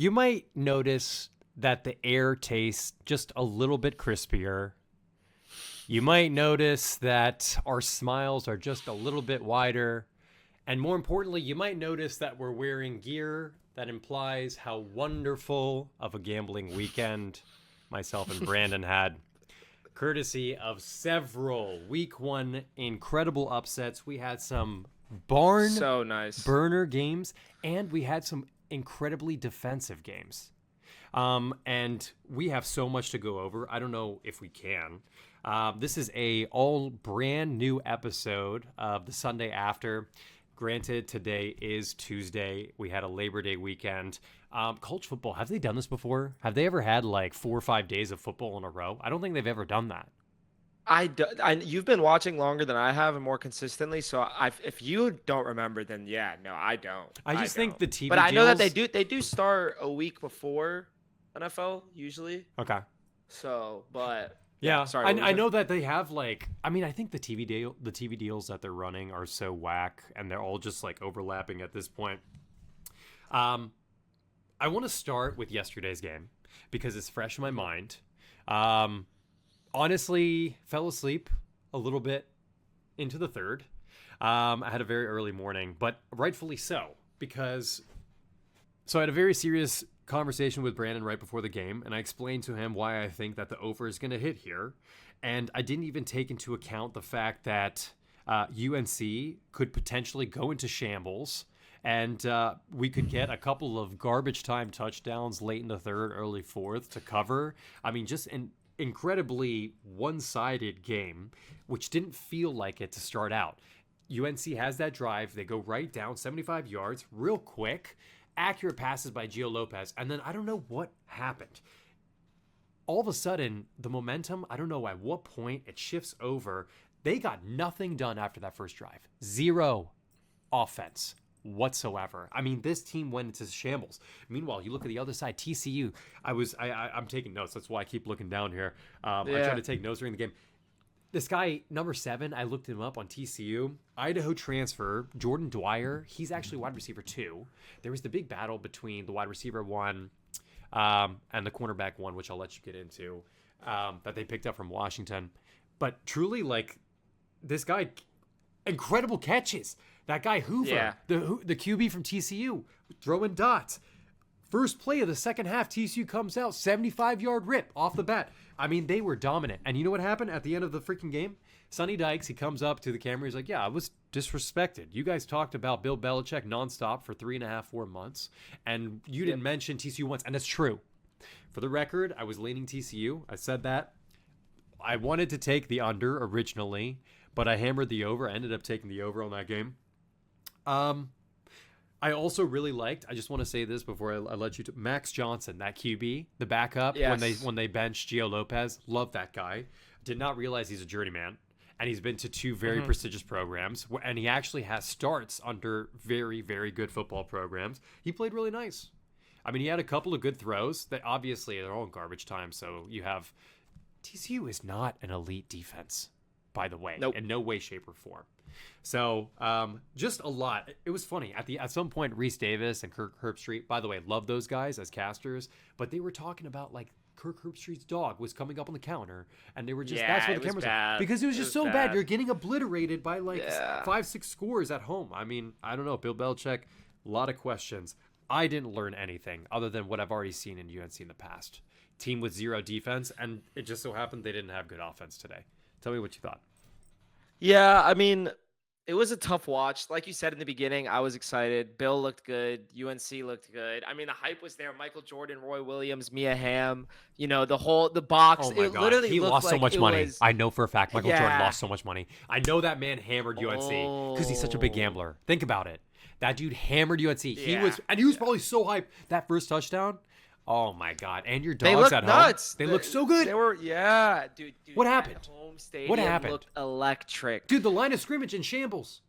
You might notice that the air tastes just a little bit crispier. You might notice that our smiles are just a little bit wider. And more importantly, you might notice that we're wearing gear that implies how wonderful of a gambling weekend myself and Brandon had, courtesy of several week one incredible upsets. We had some barn So nice. burner games, and we had some incredibly defensive games. And we have so much to go over. I don't know if we can. This is a all brand new episode of the Sunday After. Granted, today is Tuesday. We had a Labor Day weekend. College football, have they done this before? Have they ever had like 4 or 5 days of football in a row? I don't think they've ever done that. You've been watching longer than I have and more consistently. So if you don't remember, then yeah, no, I don't. I just think don't. the TV But I know that deals- they do start a week before NFL usually. Okay. So, but Yeah, sorry. what were you I saying? know that they have like. I mean, I think the TV deals that they're running are so whack, and they're all just like overlapping at this point. I want to start with yesterday's game because it's fresh in my mind. Honestly, fell asleep a little bit into the third. I had a very early morning, but rightfully so because. So I had a very serious conversation with Brandon right before the game, and I explained to him why I think that the over is going to hit here. And I didn't even take into account the fact that UNC could potentially go into shambles, and we could get a couple of garbage time touchdowns late in the third, early fourth to cover. I mean, just an incredibly one-sided game, which didn't feel like it to start out. UNC has that drive. They go right down 75 yards real quick. Accurate passes by Gio Lopez. And then I don't know what happened. All of a sudden, the momentum, I don't know at what point it shifts over. They got nothing done after that first drive. Zero offense whatsoever. I mean, this team went into shambles. Meanwhile, you look at the other side, TCU. I'm taking notes. That's why I keep looking down here. I try to take notes during the game. This guy, number 7, I looked him up on TCU. Idaho transfer, Jordan Dwyer. He's actually wide receiver 2. There was the big battle between the wide receiver 1 and the cornerback 1, which I'll let you get into, that they picked up from Washington. But truly, like, this guy, incredible catches. That guy Hoover, the QB from TCU, throwing dots. First play of the second half, TCU comes out, 75-yard rip off the bat. I mean, they were dominant. And you know what happened at the end of the freaking game? Sonny Dykes, he comes up to the camera. He's like, yeah, I was disrespected. You guys talked about Bill Belichick nonstop for 3.5, 4 months. And you didn't mention TCU once. And that's true. For the record, I was leaning TCU. I said that. I wanted to take the under originally, but I hammered the over. I ended up taking the over on that game. I also really liked, I just want to say this before I let you to Max Johnson, that QB, the backup, when they benched Gio Lopez. Love that guy. Did not realize he's a journeyman. And he's been to 2 very prestigious programs. And he actually has starts under very, very good football programs. He played really nice. I mean, he had a couple of good throws that obviously they're all in garbage time. So you have TCU is not an elite defense, by the way, in no way, shape, or form. So just a lot. It was funny at some point. Reese Davis and Kirk Herbstreit, by the way, love those guys as casters, but they were talking about like Kirk Herbstreit's dog was coming up on the counter, and they were just that's what the cameras were, because it was just so bad. You're getting obliterated by like 5-6 scores at home. I mean, I don't know. Bill Belichick, a lot of questions. I didn't learn anything other than what I've already seen in UNC in the past. Team with 0 defense, and it just so happened they didn't have good offense today. Tell me what you thought. Yeah, I mean, it was a tough watch. Like you said in the beginning, I was excited. Bill looked good. UNC looked good. I mean, the hype was there. Michael Jordan, Roy Williams, Mia Hamm, the box. Oh my God. Literally he looked lost so like much it money. was- I know for a fact Michael Jordan Yeah. lost so much money. I know that man hammered UNC because he's such a big gambler. Think about it. That dude hammered UNC. He was probably so hyped. That first touchdown. Oh my God. And your They dogs looked at nuts. home. They look so good. They were, dude. What that happened? Home stadium What happened? Looked electric. Dude, the line of scrimmage in shambles.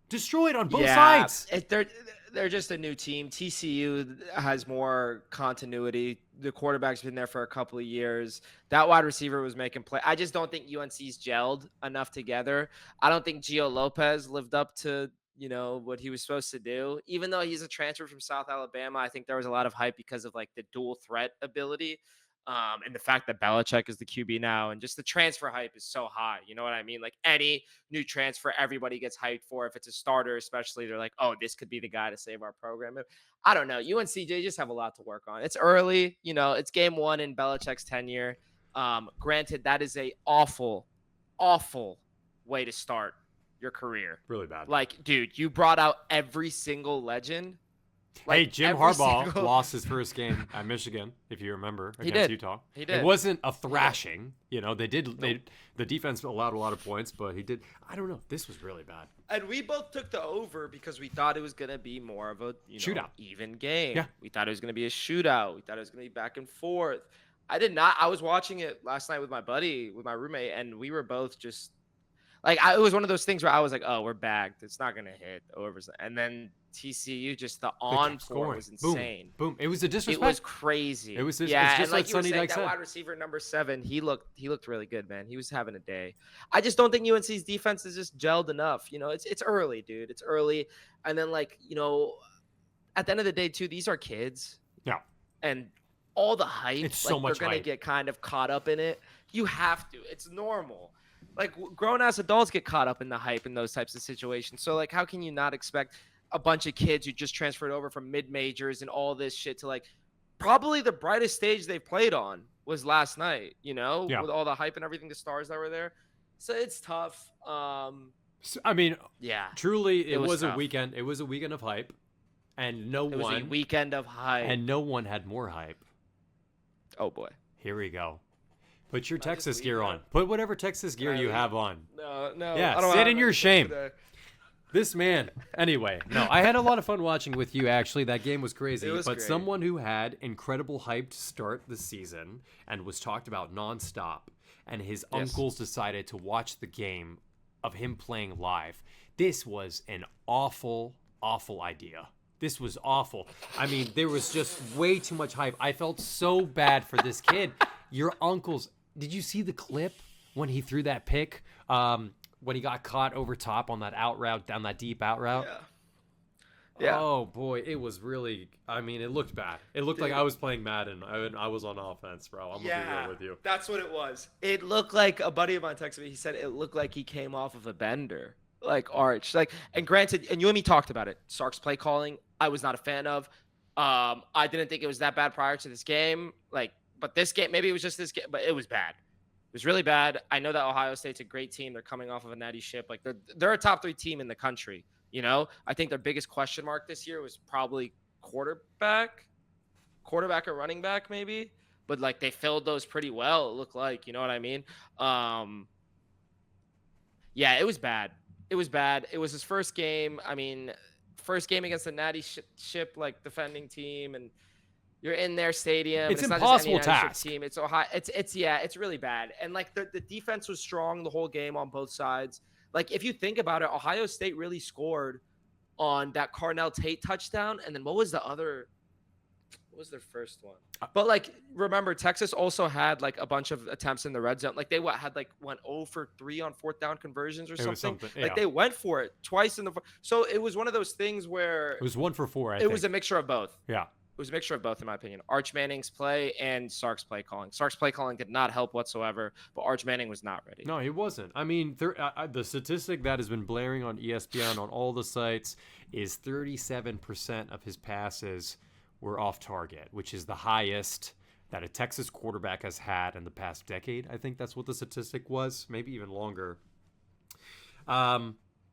Destroyed on both sides. They're just a new team. TCU has more continuity. The quarterback's been there for a couple of years. That wide receiver was making play. I just don't think UNC's gelled enough together. I don't think Gio Lopez lived up to what he was supposed to do. Even though he's a transfer from South Alabama, I think there was a lot of hype because of like the dual threat ability. And the fact that Belichick is the QB now, and just the transfer hype is so high. You know what I mean? Like any new transfer, everybody gets hyped for. If it's a starter, especially, they're like, "Oh, this could be the guy to save our program." I don't know. UNCJ just have a lot to work on. It's early. It's game one in Belichick's tenure. Granted, that is a awful, awful way to start your career. Really bad. Like, dude, you brought out every single legend. Like, hey, Jim Harbaugh lost his first game at Michigan, if you remember, against Utah. He did. It wasn't a thrashing. The defense allowed a lot of points, but he did. I don't know. This was really bad. And we both took the over because we thought it was going to be more of a shootout, even game. Yeah. We thought it was going to be a shootout. We thought it was going to be back and forth. I did not. I was watching it last night with my roommate, and we were both just like, it was one of those things where I was like, oh, we're bagged. It's not going to hit overs. And then TCU, just the encore was insane. Boom. It was a disrespect. It was crazy. It was just, yeah, it's just and like Sonny Dyke that said. wide receiver number 7, he looked really good, man. He was having a day. I just don't think UNC's defense is just gelled enough. It's early, dude. It's early. And then at the end of the day, too, these are kids. Yeah. And all the hype, it's so much they're gonna hype. get kind of caught up in it. You have to. It's normal. Like, grown-ass adults get caught up in the hype in those types of situations. So, like, how can you not expect a bunch of kids who just transferred over from mid-majors and all this shit to, like, probably the brightest stage they've played on was last night, Yeah. with all the hype and everything, the stars that were there. So it's tough. I mean, yeah, truly, it was tough. a weekend. It was a weekend of hype, and It was a weekend of hype. and no one had more hype. Oh, boy. Here we go. Put your Can I Texas just gear leave on. that? Put whatever Texas gear I you leave? have on. No. Yeah, I don't sit have in your anything shame. today. This man. Anyway, no, I had a lot of fun watching with you, actually. That game was crazy. It was but great. someone who had incredible hype to start the season and was talked about nonstop, and his Yes. uncles decided to watch the game of him playing live. This was an awful, awful idea. This was awful. I mean, there was just way too much hype. I felt so bad for this kid. Your uncles, did you see the clip when he threw that pick? When he got caught over top on that out route, down that deep out route? Yeah. Oh, boy. It was really, I mean, it looked bad. It looked like I was playing Madden. I was on offense, bro. I'm going to be real with you. That's what it was. It looked like, a buddy of mine texted me. He said it looked like he came off of a bender, like Arch. Like, and granted, and you and me talked about it. Sark's play calling, I was not a fan of. I didn't think it was that bad prior to this game. Like, but this game, maybe it was just this game, but it was bad. It was really bad. I know that Ohio State's a great team. They're coming off of a natty ship. Like, they're a top 3 team in the country. I think their biggest question mark this year was probably quarterback or running back, maybe. But like, they filled those pretty well. It looked like, you know what I mean? Yeah, it was bad. It was bad. It was his first game. I mean, first game against the natty ship, like, defending team, and you're in their stadium. It's and an not just any impossible natty ship task. team. It's Ohio. It's really bad. And like, the defense was strong the whole game on both sides. Like, if you think about it, Ohio State really scored on that Carnell Tate touchdown. And then what was their first one? But like, remember, Texas also had like a bunch of attempts in the red zone. Like, they went 0 for 3 on 4th down conversions or It was something. something, Like, yeah. they went for it twice in the. So it was one of those things where It was 1 for 4, I it think. was a mixture of both. Yeah. It was a mixture of both, in my opinion. Arch Manning's play and Sark's play calling. Sark's play calling did not help whatsoever, but Arch Manning was not ready. No, he wasn't. I mean, the statistic that has been blaring on ESPN on all the sites is 37% of his passes were off target, which is the highest that a Texas quarterback has had in the past decade. I think that's what the statistic was, maybe even longer.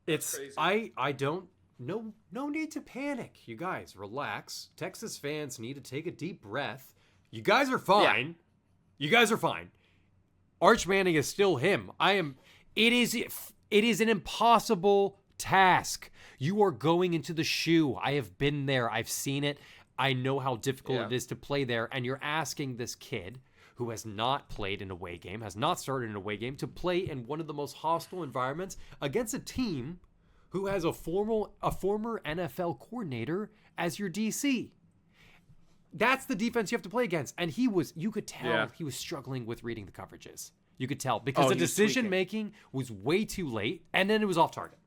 It's crazy. I don't. No need to panic. You guys, relax. Texas fans need to take a deep breath. You guys are fine. Yeah. You guys are fine. Arch Manning is still him. It is an impossible task. You are going into the shoe. I have been there. I've seen it. I know how difficult it is to play there. And you're asking this kid who has not played an away game, has not started an away game, to play in one of the most hostile environments against a team who has a former NFL coordinator as your DC. That's the defense you have to play against. And you could tell he was struggling with reading the coverages. You could tell because the decision making was way too late, and then it was off target.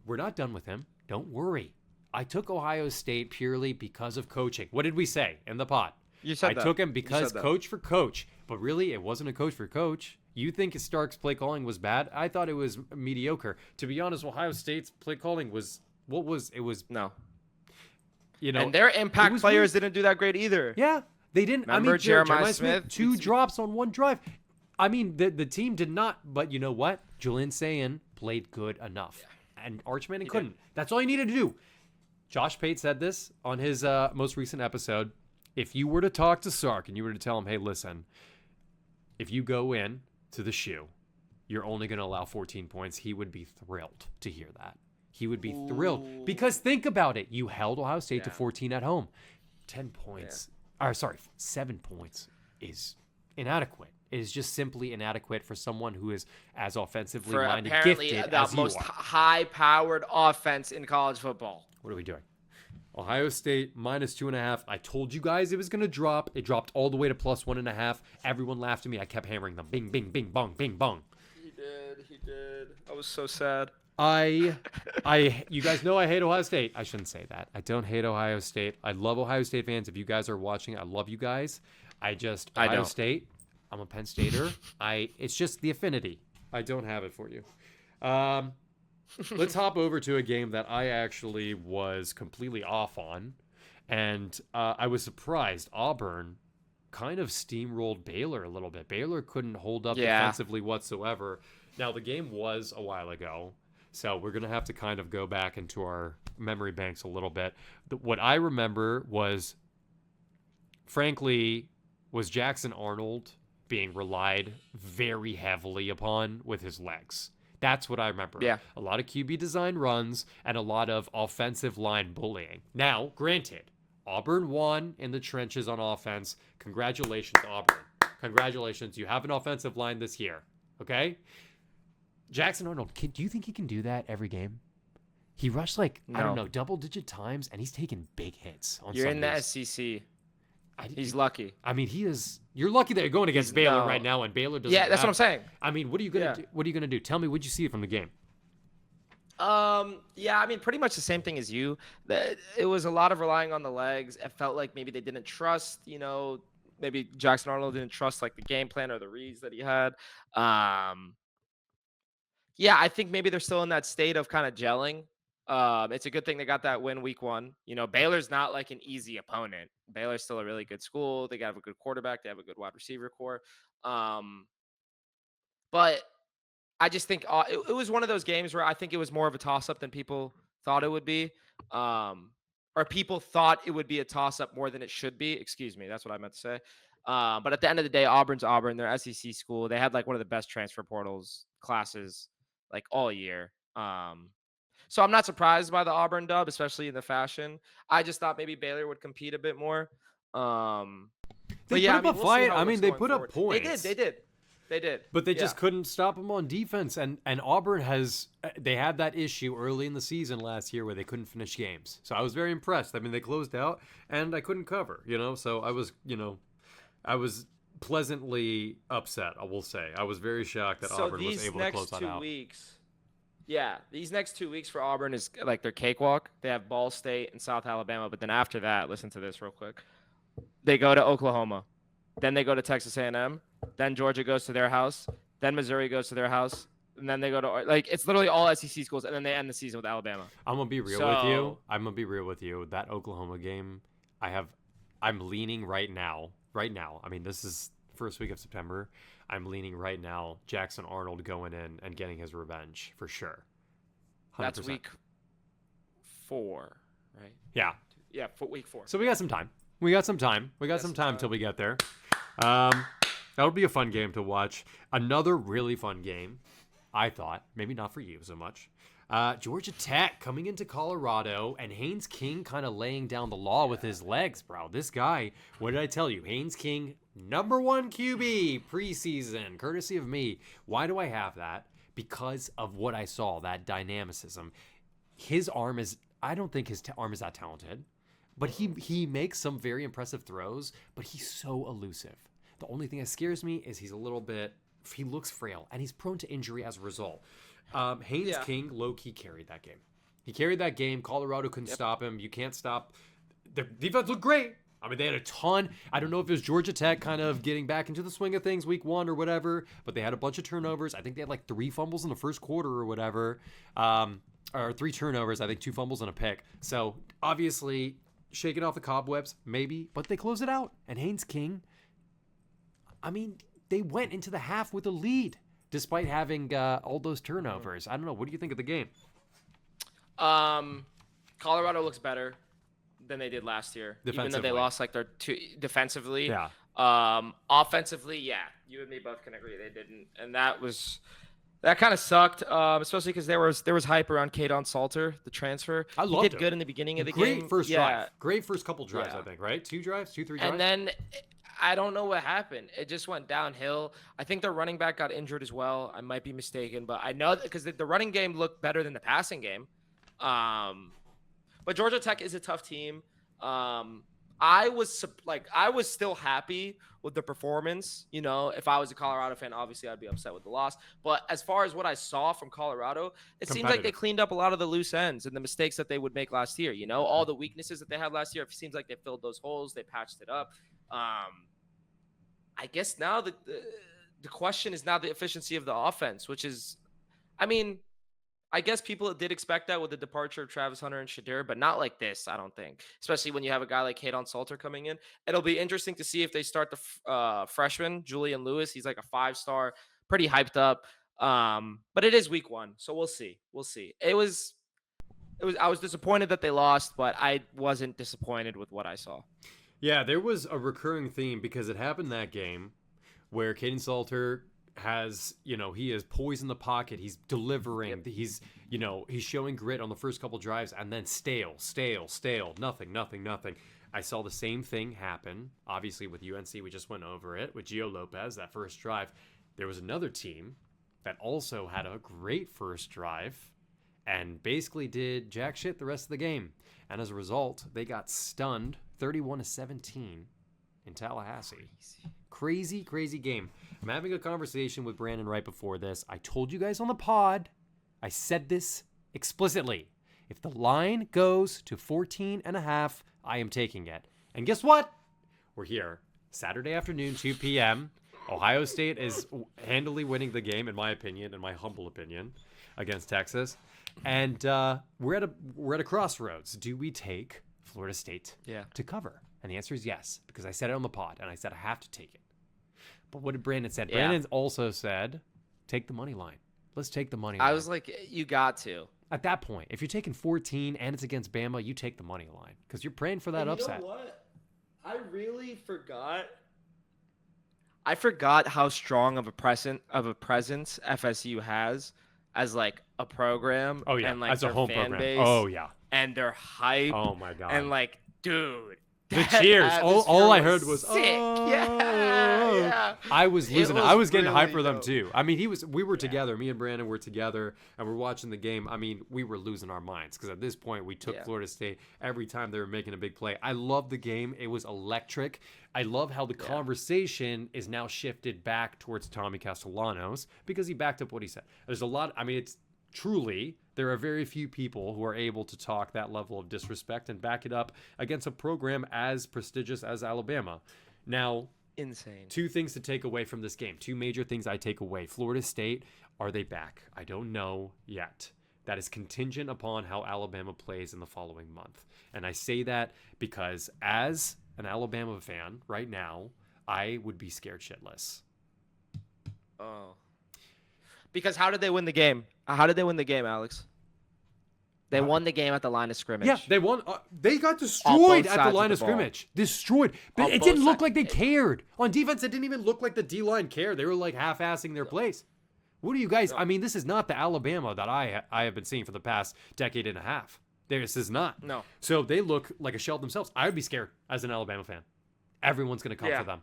we're not done with him. Don't worry. I took Ohio State purely because of coaching. What did we say in the pod? You said I that. took him because that. coach for coach. But really, it wasn't a coach for coach. You think Stark's play calling was bad? I thought it was mediocre. To be honest, Ohio State's play calling was No. you know, And their it impact was players weird. didn't do that great either. Yeah, they didn't. Remember Jeremiah Smith? two drops on one drive. I mean, the team did not. But you know what? Julian Sayin played good enough, and Arch Manning couldn't. That's all you needed to do. Josh Pate said this on his most recent episode. If you were to talk to Sark and you were to tell him, hey, listen, if you go in to the shoe, you're only going to allow 14 points, he would be thrilled to hear that. He would be thrilled. Because think about it. You held Ohio State to 14 at home. 10 points. Or sorry, 7 points is inadequate. It is just simply inadequate for someone who is as offensively For minded, apparently gifted the as you most are. high-powered offense in college football. What are we doing? Ohio State minus 2.5. I told you guys it was going to drop. It dropped all the way to plus 1.5. Everyone laughed at me. I kept hammering them. Bing, bing, bing, bong, bing, bong. He did. I was so sad. You guys know I hate Ohio State. I shouldn't say that. I don't hate Ohio State. I love Ohio State fans. If you guys are watching, I love you guys. Ohio don't. State. I'm a Penn Stater. It's just the affinity. I don't have it for you. Let's hop over to a game that I actually was completely off on. And I was surprised. Auburn kind of steamrolled Baylor a little bit. Baylor couldn't hold up defensively whatsoever. Now, the game was a while ago, so we're going to have to kind of go back into our memory banks a little bit. What I remember was, frankly, was Jackson Arnold being relied very heavily upon with his legs. That's what I remember. Yeah. A lot of QB design runs and a lot of offensive line bullying. Now, granted, Auburn won in the trenches on offense. Congratulations, Auburn. Congratulations. You have an offensive line this year. Okay? Jackson Arnold, do you think he can do that every game? He rushed I don't know, double-digit times, and he's taking big hits on You're in the Sundays. SEC. He's lucky. I mean, he is. You're lucky that you're going against Baylor right now, and Baylor doesn't. Yeah, that's what I'm saying. I mean, what are you gonna do? What are you gonna do? Tell me, what'd you see from the game? Yeah, I mean, pretty much the same thing as you. It was a lot of relying on the legs. It felt like maybe they didn't trust, maybe Jackson Arnold didn't trust like the game plan or the reads that he had. Yeah, I think maybe they're still in that state of kind of gelling. It's a good thing they got that win week 1. Baylor's not like an easy opponent. Baylor's still a really good school. They have a good quarterback. They have a good wide receiver core. But I just think it was one of those games where I think it was more of a toss-up than people thought it would be. Or people thought it would be a toss-up more than it should be. Excuse me. That's what I meant to say. But at the end of the day, Auburn's Auburn. They're SEC school. They had like one of the best transfer portals classes like all year. So I'm not surprised by the Auburn dub, especially in the fashion. I just thought maybe Baylor would compete a bit more. They put up a fight. I mean, they put up points. They did. But they just couldn't stop them on defense. And Auburn they had that issue early in the season last year where they couldn't finish games. So I was very impressed. I mean, they closed out and I couldn't cover, So I was pleasantly upset, I will say. I was very shocked that Auburn was able to close that out. These next 2 weeks for Auburn is like their cakewalk. They have Ball State and South Alabama, but then after that, listen to this real quick. They go to Oklahoma, then they go to Texas A&M, then Georgia goes to their house, then Missouri goes to their house, and then they go to it's literally all SEC schools, and then they end the season with Alabama. I'm gonna be real with you. That Oklahoma game, I'm leaning right now. I mean, this is first week of September. I'm leaning right now Jackson Arnold going in and getting his revenge for sure. 100%. That's week 4, right? Yeah. Yeah, week 4. So we got some time. We got some time until we get there. That'll be a fun game to watch. Another really fun game, I thought. Maybe not for you so much. Georgia Tech coming into Colorado, and Haynes King kind of laying down the law with his legs, bro. This guy, what did I tell you? Haynes King, #1 QB preseason, courtesy of me. Why do I have that? Because of what I saw, that dynamicism. His arm is, I don't think his arm is that talented, but he makes some very impressive throws, but he's so elusive. The only thing that scares me is he looks frail, and he's prone to injury as a result. Haynes King low-key carried that game. He carried that game. Colorado couldn't Yep. stop him. You can't stop. Their defense looked great. I mean, they had a ton. I don't know if it was Georgia Tech kind of getting back into the swing of things week 1 or whatever, but they had a bunch of turnovers. I think they had like 3 fumbles in the first quarter or whatever, or 3 turnovers. I think 2 fumbles and a pick. So obviously shaking off the cobwebs, maybe, but they close it out. And Haynes King, I mean, they went into the half with a lead despite having all those turnovers. I don't know. What do you think of the game? Colorado looks better than they did last year, even though they Defensively. lost like their 2 defensively. Yeah. Offensively, yeah, you and me both can agree they didn't, and that kind of sucked, especially because there was hype around Kadon Salter, the transfer. I He loved did him. good in the beginning of the Great game. first Yeah. drive. Great first couple drives, Yeah. I think, right? 2 drives? 2, 3 drives? And then I don't know what happened. It just went downhill. I think their running back got injured as well. I might be mistaken, but I know because the running game looked better than the passing game. But Georgia Tech is a tough team. I was still happy with the performance. You know, if I was a Colorado fan, obviously I'd be upset with the loss. But as far as what I saw from Colorado, it seems like they Competitive. cleaned up a lot of the loose ends and the mistakes that they would make last year. You know, all the weaknesses that they had last year, it seems like they filled those holes. They patched it up. I guess now the question is now the efficiency of the offense, which is, I mean, I guess people did expect that with the departure of Travis Hunter and Shadir, but not like this, I don't think. Especially when you have a guy like Kadon Salter coming in. It'll be interesting to see if they start the freshman, Julian Lewis. He's like a 5-star, pretty hyped up. But it is week 1, so we'll see. We'll see. I was disappointed that they lost, but I wasn't disappointed with what I saw. Yeah, there was a recurring theme because it happened that game where Caden Salter has, he is poised in the pocket. He's delivering. Yep. He's showing grit on the first couple drives and then stale. Nothing. I saw the same thing happen, obviously, with UNC. We just went over it with Gio Lopez, that first drive. There was another team that also had a great first drive and basically did jack shit the rest of the game. And as a result, they got stunned 31-17 in Tallahassee. Crazy game. I'm having a conversation with Brandon right before this. I told you guys on the pod, I said this explicitly. If the line goes to 14.5, I am taking it. And guess what? We're here. Saturday afternoon, 2 p.m. Ohio State is handily winning the game, in my opinion, in my humble opinion, against Texas. And we're at a crossroads. Do we take Florida State to cover? And the answer is yes, because I said it on the pod, and I said I have to take it. But what did Brandon said? Yeah. Brandon also said, take the money line. Let's take the money line. I was like, you got to. At that point, if you're taking 14 and it's against Bama, you take the money line because you're praying for that upset. You know what? I really forgot. I forgot how strong of a presence FSU has as like a program. Oh yeah, and like as a their home fan program. base Oh yeah. And their hype. Oh my god. And like, dude. The cheers. All I heard was, sick. Oh. Yeah. I was losing it. was I was getting hyped really for them dope. too. I mean, we were together. Me and Brandon were together, and we're watching the game. I mean, we were losing our minds because at this point, we took Florida State every time they were making a big play. I loved the game. It was electric. I love how the conversation is now shifted back towards Tommy Castellanos because he backed up what he said. There's a lot. I mean, it's truly, there are very few people who are able to talk that level of disrespect and back it up against a program as prestigious as Alabama. Now, insane. 2 things to take away from this game. 2 major things I take away. Florida State, are they back? I don't know yet. That is contingent upon how Alabama plays in the following month. And I say that because as an Alabama fan right now, I would be scared shitless. Oh. Because how did they win the game? How did they win the game, Alex? They won the game at the line of scrimmage. Yeah, they won. They got destroyed at the sides line of of the ball. scrimmage. Destroyed. But On it both didn't look sides. like they cared. On defense, it didn't even look like the D-line cared. They were like half-assing their plays. What are you guys? I mean, this is not the Alabama that I have been seeing for the past decade and a half. This is not. No. So they look like a shell themselves. I would be scared as an Alabama fan. Everyone's going to come for them.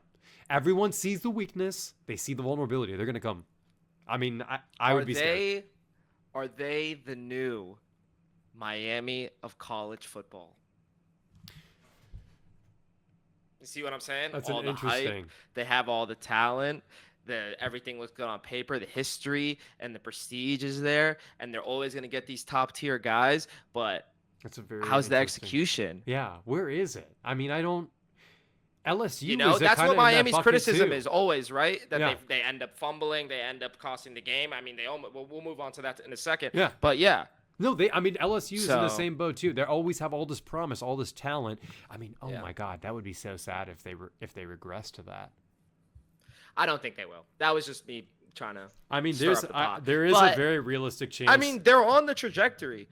Everyone sees the weakness. They see the vulnerability. They're going to come. I mean, I would be scared. Are they the new Miami of college football? You see what I'm saying? That's all an the interesting. hype. They have all the talent. everything looks good on paper. The history and the prestige is there, and they're always going to get these top tier guys. But That's a very how's the interesting. execution? Yeah, where is it? I mean, I don't. LSU, You know, is that's kind what of in that Miami's bucket, criticism too. is always, right? That Yeah. they end up fumbling, they end up costing the game. I mean, they almost. We'll move on to that in a second. Yeah. But yeah, No, I mean, LSU is in the So- same boat too. They always have all this promise, all this talent. I mean, oh Yeah. my God, that would be so sad if they regress to that. I don't think they will. That was just me trying to. I mean, Stir up the pot. there is But- a very realistic chance. I mean, they're on the trajectory.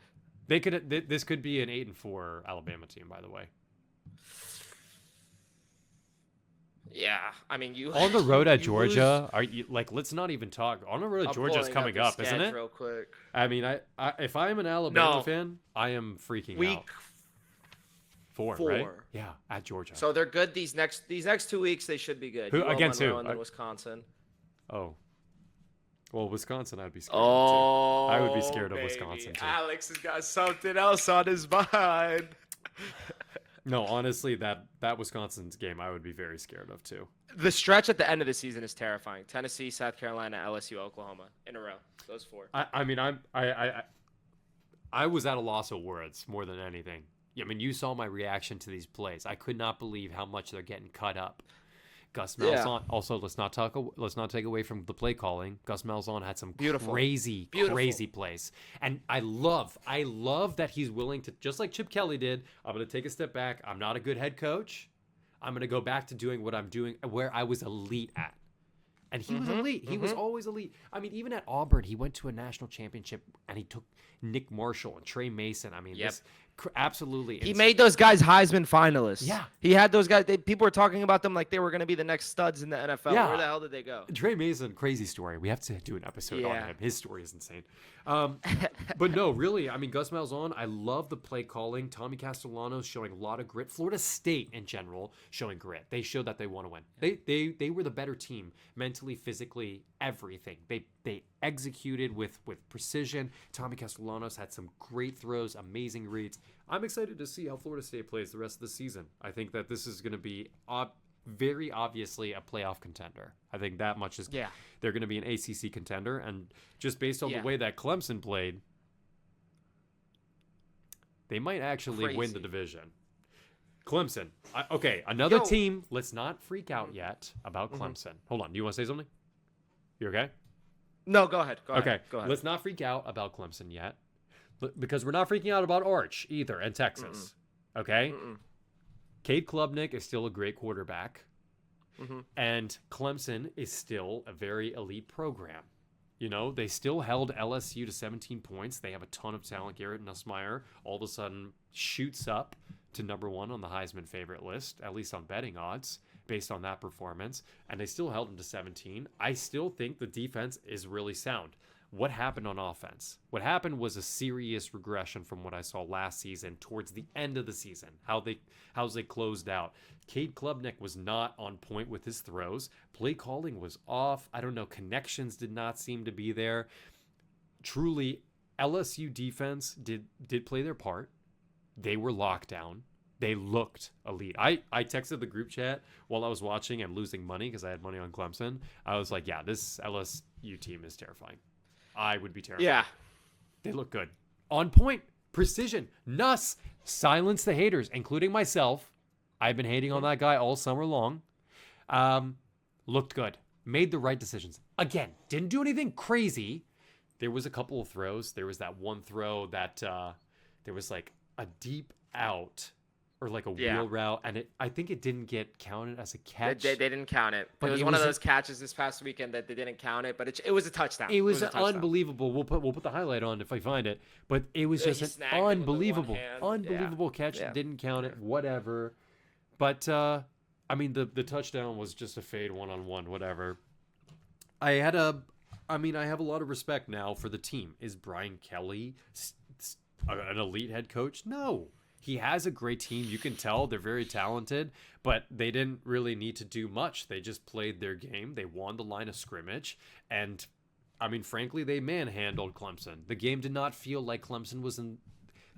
they could. This could be an 8-4 Alabama team, by the way. Yeah, I mean, you On the road at you Georgia, are you like? Let's not even talk. On the road lose- at I'm Georgia's pulling coming the up, isn't sketch it? Real quick. I mean, if I'm an Alabama No. fan, I am freaking Week out. Four, four. right? Yeah, at Georgia. So they're good these next 2 weeks. They should be good. Who- UL against who? Monroe and then Wisconsin. Oh, well, Wisconsin, I'd be scared. Of Oh, I would be scared of baby. Wisconsin, too. Alex has got something else on his mind. too. No, honestly, that Wisconsin's game, I would be very scared of too. The stretch at the end of the season is terrifying. Tennessee, South Carolina, LSU, Oklahoma in a row. Those four. I mean, I was at a loss of words more than anything. I mean, you saw my reaction to these plays. I could not believe how much they're getting cut up. Gus Malzahn. Also, let's not take away from the play calling. Gus Malzahn had some Beautiful. crazy Beautiful. plays, and I love that he's willing to, just like Chip Kelly did. I'm going to take a step back. I'm not a good head coach. I'm going to go back to doing what I'm doing, where I was elite at. And he was elite. He was always elite. I mean, even at Auburn, he went to a national championship, and he took Nick Marshall and Trey Mason. I mean, Yep. absolutely. He made those guys Heisman finalists. Yeah. He had those guys. People were talking about them like they were going to be the next studs in the NFL. Yeah. Where the hell did they go? Trey Mason, crazy story. We have to do an episode on Yeah. him. His story is insane. But no, really, I mean, Gus Malzahn, I love the play calling. Tommy Castellanos showing a lot of grit. Florida State in general showing grit. They showed that they want to win. They were the better team, mentally, physically, everything. They executed with precision. Tommy Castellanos had some great throws, amazing reads. I'm excited to see how Florida State plays the rest of the season. I think that this is going to be very obviously a playoff contender. I think that much is. Yeah. They're going to be an ACC contender, and just based on Yeah. the way that Clemson played, they might actually win the Crazy. division. Clemson. Okay, another Yo. team. Let's not freak out yet about Clemson. Hold on. Do you want to say something? You okay? No, go ahead. Go Okay. ahead. Go ahead. Let's not freak out about Clemson yet, because we're not freaking out about Arch either and Texas. Okay. Cade Klubnik is still a great quarterback, and Clemson is still a very elite program. You know, they still held LSU to 17 points. They have a ton of talent. Garrett Nussmeier all of a sudden shoots up to number one on the Heisman favorite list, at least on betting odds, based on that performance. And they still held him to 17. I still think the defense is really sound. What happened on offense? What happened was a serious regression from what I saw last season towards the end of the season, how they closed out. Cade Klubnik was not on point with his throws. Play calling was off. I don't know. Connections did not seem to be there. Truly, LSU defense did play their part. They were locked down. They looked elite. I texted the group chat while I was watching and losing money because I had money on Clemson. I was like, yeah, this LSU team is terrifying. I would be terrified. Yeah. They look good. On point. Precision. Nuss. Silence the haters, including myself. I've been hating on that guy all summer long. Looked good. Made the right decisions. Again, didn't do anything crazy. There was a couple of throws. There was that one throw that there was like a deep out or like a wheel route, and I think it didn't get counted as a catch. They didn't count it. But It was it one of was those catches this past weekend that they didn't count it, but it was a touchdown. It was a touchdown. unbelievable. We'll put the highlight on if I find it. But it was Yeah, just he an snagged it with the one unbelievable, hand. catch. Yeah. Didn't count it. Whatever. But I mean, the touchdown was just a fade 1-on-1. Whatever. I have a lot of respect now for the team. Is Brian Kelly an elite head coach? No. He has a great team. You can tell they're very talented, but they didn't really need to do much. They just played their game. They won the line of scrimmage. And, I mean, frankly, they manhandled Clemson. The game did not feel like Clemson was in...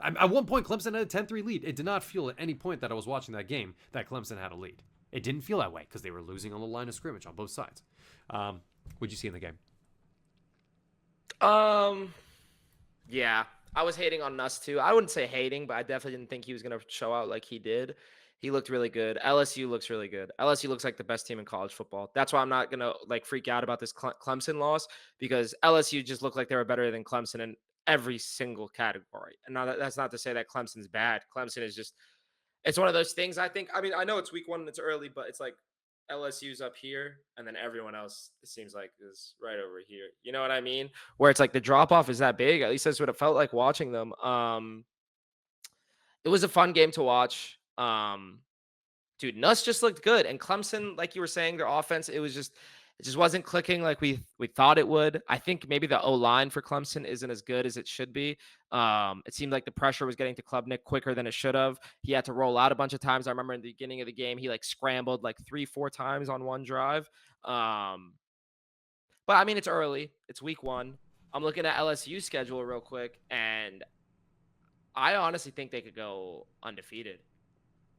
At one point, Clemson had a 10-3 lead. It did not feel at any point that I was watching that game that Clemson had a lead. it didn't feel that way because they were losing on the line of scrimmage on both sides. What'd you see in the game? Um, yeah, I was hating on Nuss too. I wouldn't say hating, but I definitely didn't think he was gonna show out like he did. He looked really good. LSU looks really good. LSU looks like the best team in college football. That's why I'm not gonna like freak out about this Clemson loss because LSU just looked like they were better than Clemson in every single category. And now that's not to say that Clemson's bad. Clemson is just it's one of those things. I think. I mean, I know it's week one and it's early, but it's like LSU's up here, and then everyone else it seems like is right over here. You know what I mean? Where it's like the drop off is that big. At least that's what it felt like watching them. It was a fun game to watch. Dude, Nuss just looked good, and Clemson, like you were saying, their offense it just wasn't clicking like we thought it would. I think maybe the O line for Clemson isn't as good as it should be. It seemed like the pressure was getting to Klubnik quicker than it should have. He had to roll out a bunch of times. I remember in the beginning of the game, he like scrambled like 3-4 times on one drive. But I mean, it's early. It's week one. I'm looking at LSU schedule real quick, and I honestly think they could go undefeated.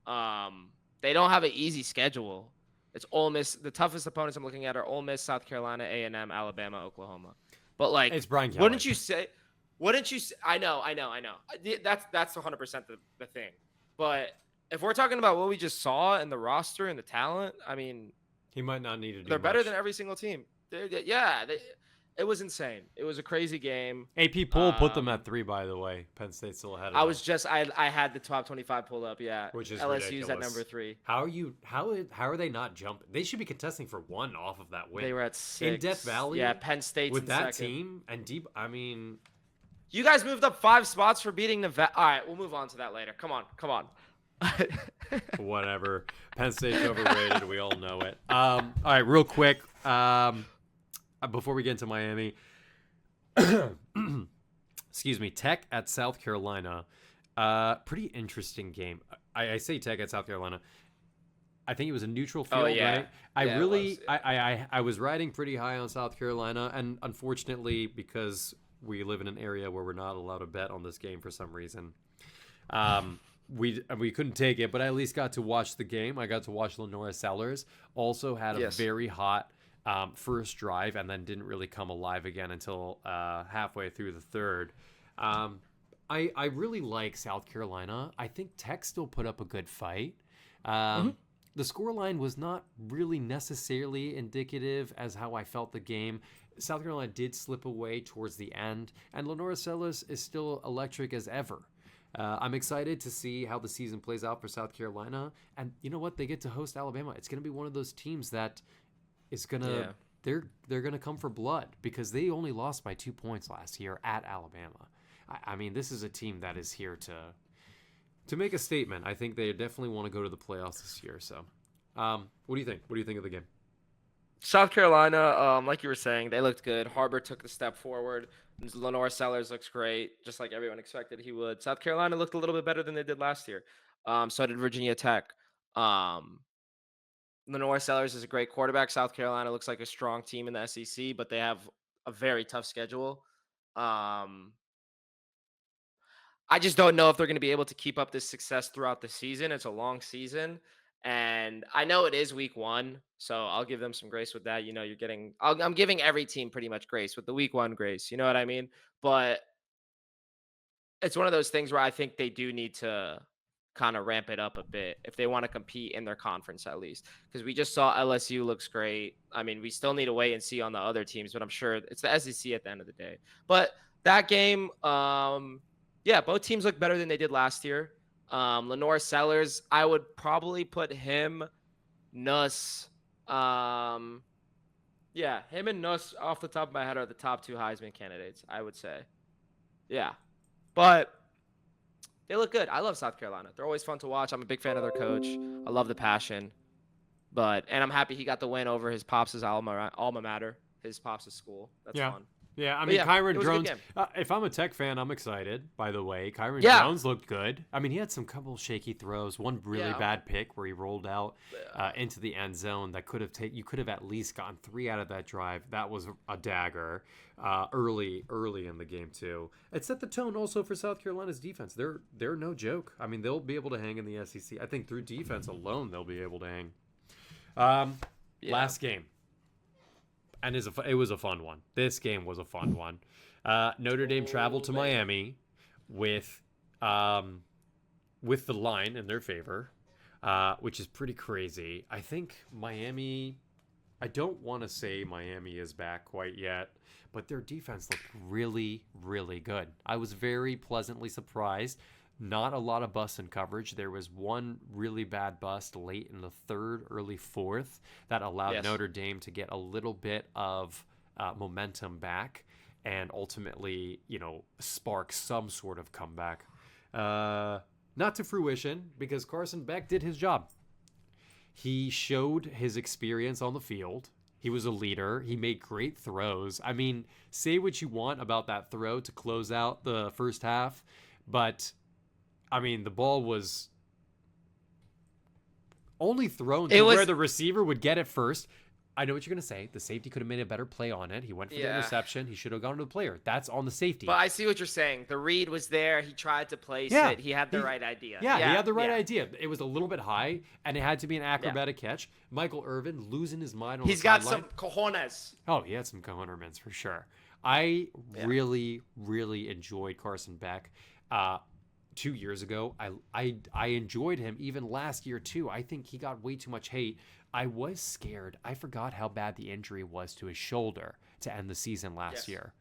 They don't have an easy schedule. It's Ole Miss. The toughest opponents I'm looking at are Ole Miss, South Carolina, A&M, Alabama, Oklahoma. But like, It's Brian Kelly. Wouldn't you say? I know. That's 100% the thing. But if we're talking about what we just saw in the roster and the talent, I mean, He might not need to do they're better much. than every single team. It was insane. It was a crazy game. AP poll put them at 3, by the way. Penn State still ahead of them. I had the top 25 pulled up. Yeah, Which is LSU's ridiculous. at number 3. How are they not jumping? They should be contesting for 1 off of that win. They were at 6 in Death Valley. Yeah, Penn State's with in that second. team and deep. I mean, You guys moved up 5 spots for beating Nevada. All right, we'll move on to that later. Come on. whatever. Penn State's overrated. We all know it. All right, real quick. Before we get into Miami, excuse me. Tech at South Carolina. Pretty interesting game. I say Tech at South Carolina. I think it was a neutral field, right? I was riding pretty high on South Carolina, and unfortunately, because we live in an area where we're not allowed to bet on this game for some reason, we couldn't take it. But I at least got to watch the game. I got to watch Lenora Sellers. Also had a very hot first drive, and then didn't really come alive again until halfway through the third. I really like South Carolina. I think Tech still put up a good fight. The scoreline was not really necessarily indicative as how I felt the game. South Carolina did slip away towards the end, and Lenora Sellers is still electric as ever. I'm excited to see how the season plays out for South Carolina. And you know what? They get to host Alabama. It's going to be one of those teams that is going to they're going to come for blood because they only lost by 2 points last year at Alabama. I mean, this is a team that is here to make a statement. I think they definitely want to go to the playoffs this year. So, what do you think? What do you think of the game? South Carolina, like you were saying, they looked good. Harbor took the step forward. Lenora Sellers looks great, just like everyone expected he would. South Carolina looked a little bit better than they did last year. So did Virginia Tech. Lenora Sellers is a great quarterback. South Carolina looks like a strong team in the SEC, but they have a very tough schedule. I just don't know if they're going to be able to keep up this success throughout the season. It's a long season. And I know it is week one, so I'll give them some grace with that. You know, I'm giving every team pretty much grace with the week one grace. You know what I mean? But it's one of those things where I think they do need to kind of ramp it up a bit if they want to compete in their conference at least. Because we just saw LSU looks great. I mean, we still need to wait and see on the other teams, but I'm sure it's the SEC at the end of the day. But that game, yeah, both teams look better than they did last year. Lenora Sellers, I would probably put him, Nuss. Him and Nuss off the top of my head are the top 2 Heisman candidates, I would say. Yeah. But they look good. I love South Carolina. They're always fun to watch. I'm a big fan of their coach. I love the passion. And I'm happy he got the win over his pops' alma mater, his pops' school. That's fun. Yeah, I mean, Kyron Drones, if I'm a Tech fan, I'm excited, by the way. Kyron Drones looked good. I mean, he had some couple shaky throws, one really bad pick where he rolled out into the end zone that you could have at least gotten 3 out of that drive. That was a dagger early in the game, too. It set the tone also for South Carolina's defense. They're no joke. I mean, they'll be able to hang in the SEC. I think through defense alone, they'll be able to hang. Yeah. Last game, and it was a fun one. This game was a fun one. Notre Dame traveled to Miami with the line in their favor, which is pretty crazy. I think Miami. I don't want to say Miami is back quite yet, but their defense looked really, really good. I was very pleasantly surprised. Not a lot of bust in coverage. There was one really bad bust late in the third, early fourth that allowed Notre Dame to get a little bit of momentum back and ultimately, spark some sort of comeback. Not to fruition because Carson Beck did his job. He showed his experience on the field. He was a leader. He made great throws. I mean, say what you want about that throw to close out the first half, but I mean, the ball was only thrown to where the receiver would get it first. I know what you're going to say. The safety could have made a better play on it. He went for the interception. He should have gone to the player. That's on the safety. But I see what you're saying. The read was there. He tried to place it. He had the right idea. Yeah, he had the right idea. It was a little bit high, and it had to be an acrobatic catch. Michael Irvin losing his mind on the sideline. He's got some cojones. Oh, he had some cojones for sure. I really, really enjoyed Carson Beck. 2 years ago, I enjoyed him even last year too. I think he got way too much hate. I was scared. I forgot how bad the injury was to his shoulder to end the season last year.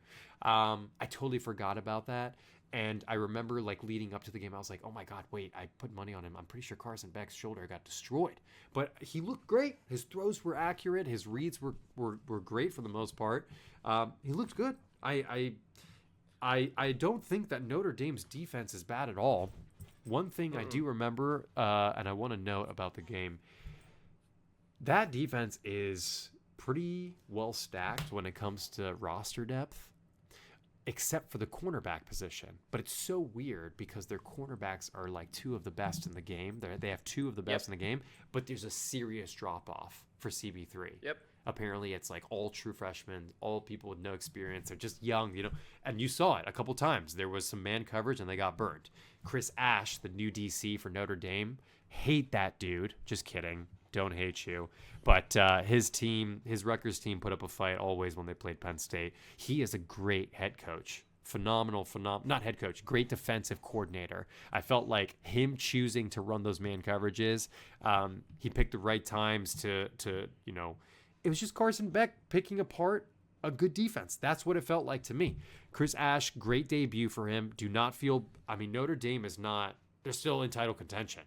I totally forgot about that. And I remember leading up to the game, I was like, oh my God, wait, I put money on him. I'm pretty sure Carson Beck's shoulder got destroyed. But he looked great. His throws were accurate. His reads were great for the most part. He looked good. I don't think that Notre Dame's defense is bad at all. One thing I do remember, and I want to note about the game, that defense is pretty well stacked when it comes to roster depth, except for the cornerback position. But it's so weird because their cornerbacks are two of the best in the game. They have two of the best in the game, but there's a serious drop-off for CB3. Yep. Apparently, it's all true freshmen, all people with no experience. They're just young, and you saw it a couple times. There was some man coverage, and they got burned. Chris Ash, the new DC for Notre Dame, hate that dude. Just kidding. Don't hate you. But his Rutgers team put up a fight always when they played Penn State. He is a great head coach. Phenomenal, not head coach, great defensive coordinator. I felt like him choosing to run those man coverages, he picked the right times to it was just Carson Beck picking apart a good defense. That's what it felt like to me. Chris Ash, great debut for him. Do not feel, Notre Dame is not, they're still in title contention.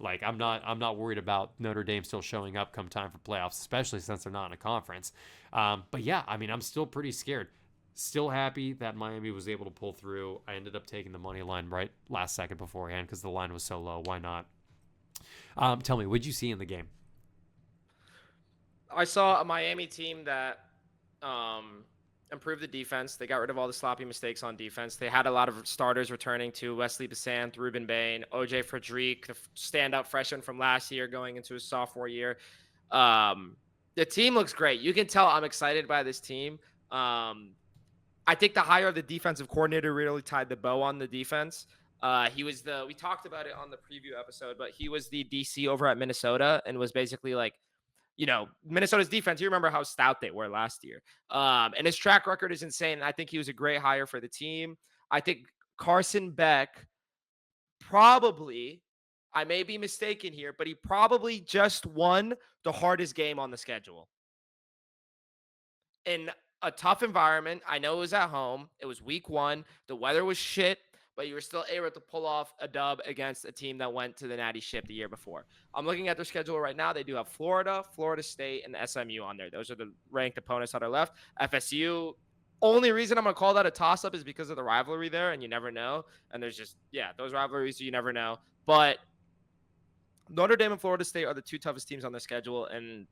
I'm not worried about Notre Dame still showing up come time for playoffs, especially since they're not in a conference. But yeah, I'm still pretty scared. Still happy that Miami was able to pull through. I ended up taking the money line right last second beforehand because the line was so low. Why not? Tell me, what'd you see in the game? I saw a Miami team that improved the defense. They got rid of all the sloppy mistakes on defense. They had a lot of starters returning to Wesley Bissanth, Ruben Bain, OJ Frederique, the standout freshman from last year going into his sophomore year. The team looks great. You can tell I'm excited by this team. I think the hire of the defensive coordinator really tied the bow on the defense. We talked about it on the preview episode, but he was the DC over at Minnesota and was basically Minnesota's defense, you remember how stout they were last year. And his track record is insane. I think he was a great hire for the team. I think Carson Beck probably, I may be mistaken here, but he probably just won the hardest game on the schedule. In a tough environment, I know it was at home. It was week 1. The weather was shit, but you were still able to pull off a dub against a team that went to the Natty Ship the year before. I'm looking at their schedule right now. They do have Florida, Florida State, and SMU on there. Those are the ranked opponents that are left. FSU, only reason I'm going to call that a toss-up is because of the rivalry there, and you never know. And there's just, those rivalries, you never know. But Notre Dame and Florida State are the two toughest teams on their schedule, and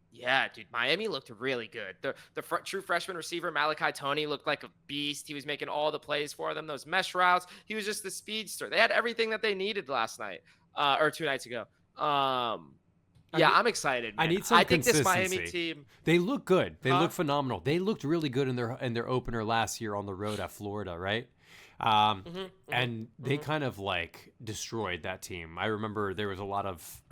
yeah, dude, Miami looked really good. The true freshman receiver, Malachi Tony, looked like a beast. He was making all the plays for them, those mesh routes. He was just the speedster. They had everything that they needed last night or 2 nights ago. I'm excited, man. I need some think consistency. This Miami team, they look good. They look phenomenal. They looked really good in their opener last year on the road at Florida, right? And they kind of destroyed that team. I remember there was a lot of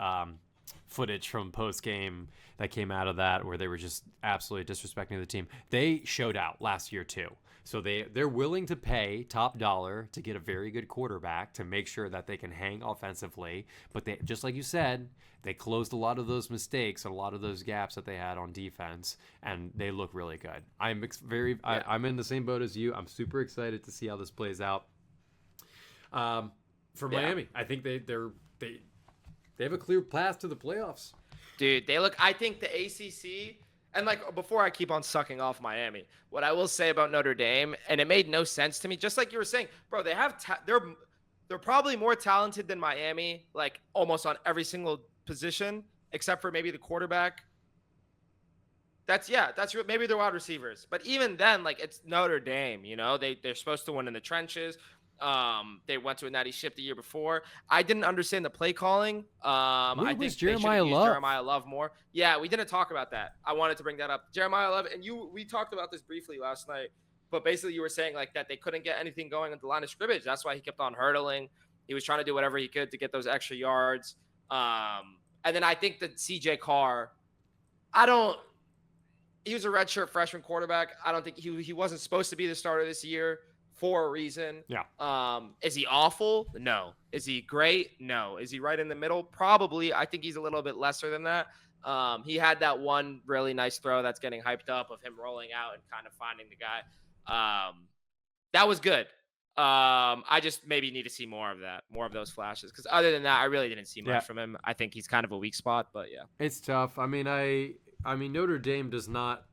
footage from post game that came out of that where they were just absolutely disrespecting the team. They showed out last year too. So they're willing to pay top dollar to get a very good quarterback to make sure that they can hang offensively. But they, just like you said, they closed a lot of those mistakes and a lot of those gaps that they had on defense, and they look really good. I'm in the same boat as you. I'm super excited to see how this plays out. For Miami, I think they have a clear path to the playoffs. Dude, they look. I think the ACC. And like before I keep on sucking off Miami, what I will say about Notre Dame, and it made no sense to me, just like you were saying, bro, they have they're probably more talented than Miami, like almost on every single position except for maybe the quarterback. That's maybe they're wide receivers, but even then, like it's Notre Dame, you know, they're supposed to win in the trenches. They went to a natty ship the year before. I didn't understand the play calling. I think Jeremiah Love. Jeremiah Love more. Yeah, we didn't talk about that. I wanted to bring that up. Jeremiah Love, and we talked about this briefly last night, but basically you were saying like that they couldn't get anything going at the line of scrimmage. That's why he kept on hurdling. He was trying to do whatever he could to get those extra yards. And then I think that CJ Carr, he was a redshirt freshman quarterback. I don't think he wasn't supposed to be the starter this year. For a reason. Yeah. Is he awful? No. Is he great? No. Is he right in the middle? Probably. I think he's a little bit lesser than that. He had that one really nice throw that's getting hyped up of him rolling out and kind of finding the guy. That was good. I just maybe need to see more of that, more of those flashes. Because other than that, I really didn't see much from him. I think he's kind of a weak spot, but yeah. It's tough. I mean, Notre Dame does not.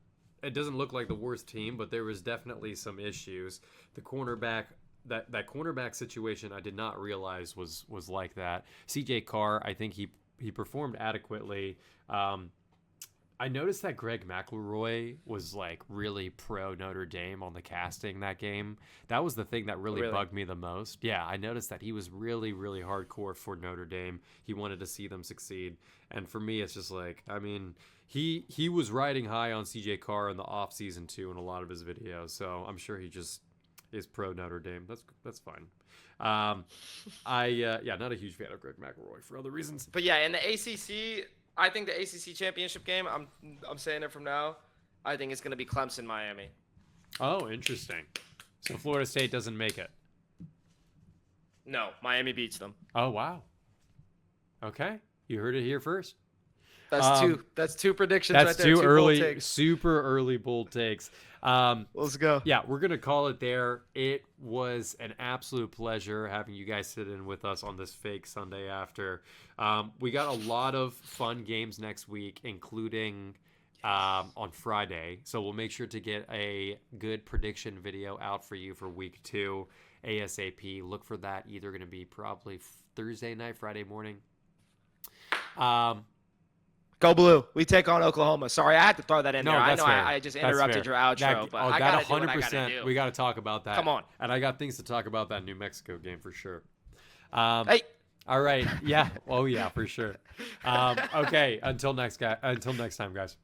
It doesn't look like the worst team, but there was definitely some issues. The cornerback, that cornerback situation, I did not realize was like that. CJ Carr, I think he performed adequately. I noticed that Greg McElroy was like really pro Notre Dame on the casting that game. That was the thing that really bugged me the most. Yeah, I noticed that he was really, really hardcore for Notre Dame. He wanted to see them succeed. And for me, it's just like, I mean, he was riding high on CJ Carr in the offseason too in a lot of his videos. So I'm sure he just is pro Notre Dame. That's fine. Not a huge fan of Greg McElroy for other reasons. But yeah, in the ACC, I think the ACC championship game, I'm saying it from now, I think it's going to be Clemson, Miami. Oh, interesting. So Florida State doesn't make it. No, Miami beats them. Oh, wow. Okay. You heard it here first. That's two predictions that's right there. Two early, super early bold takes. Let's go. Yeah, we're going to call it there. It was an absolute pleasure having you guys sit in with us on this fake Sunday after. We got a lot of fun games next week, including on Friday. So we'll make sure to get a good prediction video out for you for week 2 ASAP. Look for that. Either going to be probably Thursday night, Friday morning. Go Blue. We take on Oklahoma. Sorry, I had to throw that in there. I know fair. I just interrupted your outro, but I got to do what I got to do. We got to talk about that. Come on. And I got things to talk about that New Mexico game for sure. Hey. All right. Yeah. Oh, yeah, for sure. Okay. Until next time, guys.